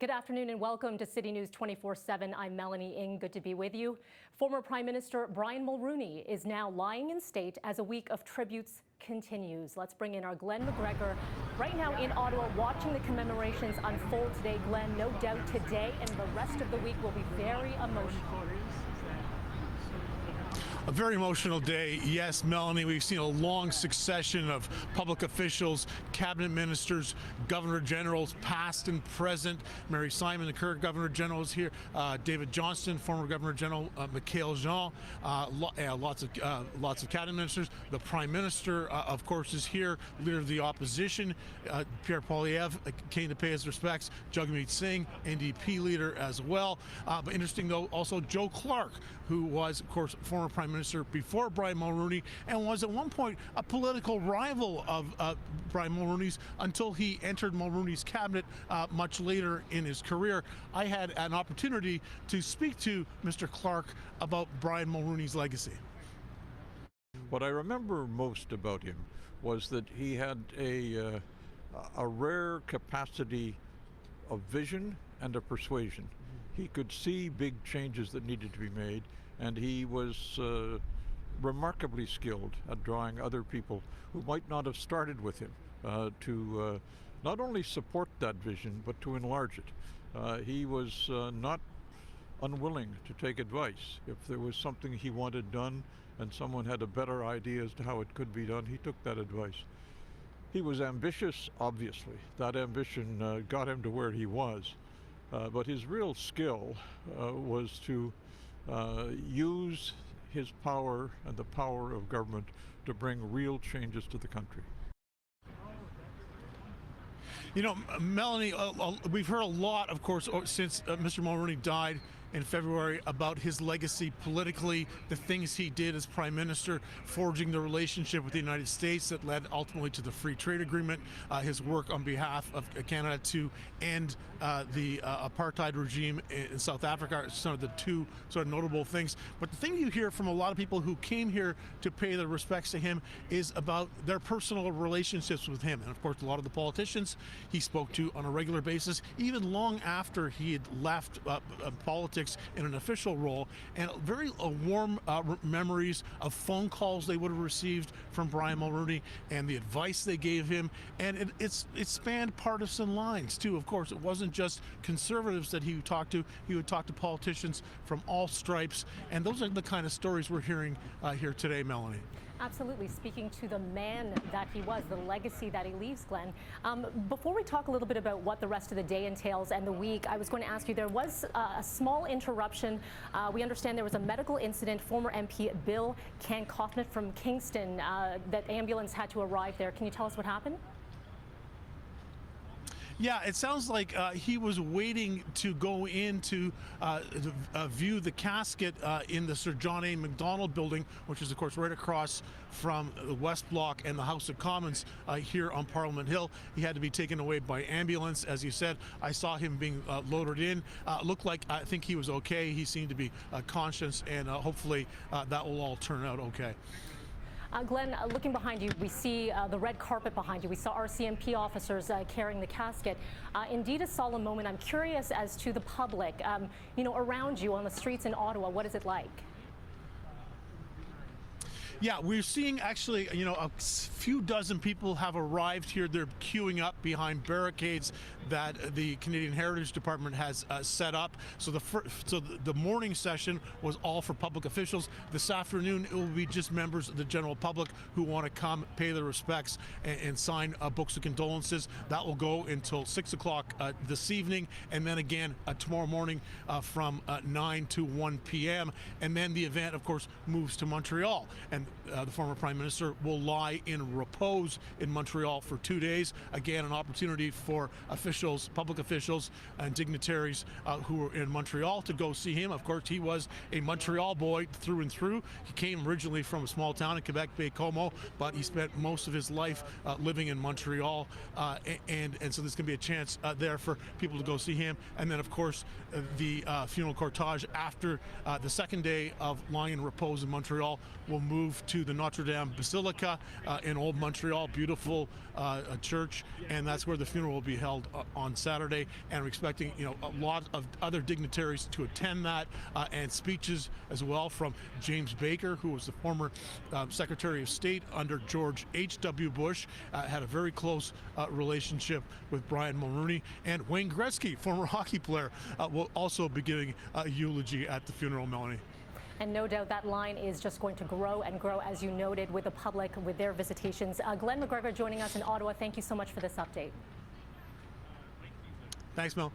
Good afternoon and welcome to City News 24/7. I'm Melanie Ng. Good to be with you. Former Prime Minister Brian Mulroney is now lying in state as a week of tributes continues. Let's bring in our Glen McGregor right now in Ottawa, watching the commemorations unfold today. Glen, no doubt today and the rest of the week will be very emotional. A very emotional day. Yes, Melanie, we've seen a long succession of public officials, cabinet ministers, governor generals, past and present. Mary Simon, the current governor general, is here. David Johnston, former governor general, Michaëlle Jean, lots of cabinet ministers. The prime minister, of course, is here. Leader of the opposition, Pierre Poilievre, came to pay his respects. Jagmeet Singh, NDP leader as well. But interesting, though, also Joe Clark, who was, of course, former prime minister before Brian Mulroney and was at one point a political rival of Brian Mulroney's until he entered Mulroney's cabinet much later in his career. I had an opportunity to speak to Mr. Clark about Brian Mulroney's legacy. What I remember most about him was that he had a rare capacity of vision and of persuasion. He could see big changes that needed to be made, and he was remarkably skilled at drawing other people who might not have started with him to not only support that vision, but to enlarge it. He was not unwilling to take advice. If there was something he wanted done and someone had a better idea as to how it could be done, he took that advice. He was ambitious, obviously. That ambition got him to where he was. But his real skill was to use his power and the power of government to bring real changes to the country. You know, Melanie, we've heard a lot, of course, since Mr. Mulroney died in February about his legacy politically, the things he did as prime minister, forging the relationship with the United States that led ultimately to the free trade agreement, his work on behalf of Canada to end the apartheid regime in South Africa are some of the two sort of notable things. But the thing you hear from a lot of people who came here to pay their respects to him is about their personal relationships with him. And of course, a lot of the politicians he spoke to on a regular basis, even long after he had left politics in an official role, and very warm memories of phone calls they would have received from Brian Mulroney and the advice they gave him. And it spanned partisan lines too. Of course, it wasn't just conservatives that he would talk to. He would talk to politicians from all stripes, and those are the kind of stories we're hearing here today, Melanie. Absolutely. Speaking to the man that he was, the legacy that he leaves, Glen. Before we talk a little bit about what the rest of the day entails and the week, I was going to ask you, there was a small interruption. We understand there was a medical incident. Former MP Bill Kankofnet from Kingston, that ambulance had to arrive there. Can you tell us what happened? Yeah, it sounds like he was waiting to go in to view the casket in the Sir John A. Macdonald building, which is, of course, right across from the West Block and the House of Commons here on Parliament Hill. He had to be taken away by ambulance, as you said. I saw him being loaded in. Looked like, I think he was okay. He seemed to be conscious, and hopefully that will all turn out okay. Glen, looking behind you, we see the red carpet behind you. We saw RCMP officers carrying the casket. Indeed, a solemn moment. I'm curious as to the public, around you on the streets in Ottawa, what is it like? Yeah, we're seeing actually, a few dozen people have arrived here. They're queuing up behind barricades that the Canadian Heritage Department has set up. So the morning session was all for public officials. This afternoon, it will be just members of the general public who want to come, pay their respects, and sign books of condolences. That will go until 6 o'clock this evening, and then again tomorrow morning from 9 to 1 p.m. And then the event, of course, moves to Montreal. And the former prime minister will lie in repose in Montreal for 2 days. Again, an opportunity for officials, public officials, and dignitaries who are in Montreal to go see him. Of course, he was a Montreal boy through and through. He came originally from a small town in Quebec, Baie-Comeau, but he spent most of his life living in Montreal, and so there's going to be a chance there for people to go see him. And then, of course, the funeral cortege after the second day of lying in repose in Montreal will move off to the Notre Dame Basilica in Old Montreal, beautiful church, and that's where the funeral will be held on Saturday. And we're expecting, a lot of other dignitaries to attend that, and speeches as well from James Baker, who was the former Secretary of State under George H.W. Bush, had a very close relationship with Brian Mulroney, and Wayne Gretzky, former hockey player, will also be giving a eulogy at the funeral, Melanie. And no doubt that line is just going to grow and grow, as you noted, with the public, with their visitations. Glen McGregor joining us in Ottawa. Thank you so much for this update. Thanks, Mel.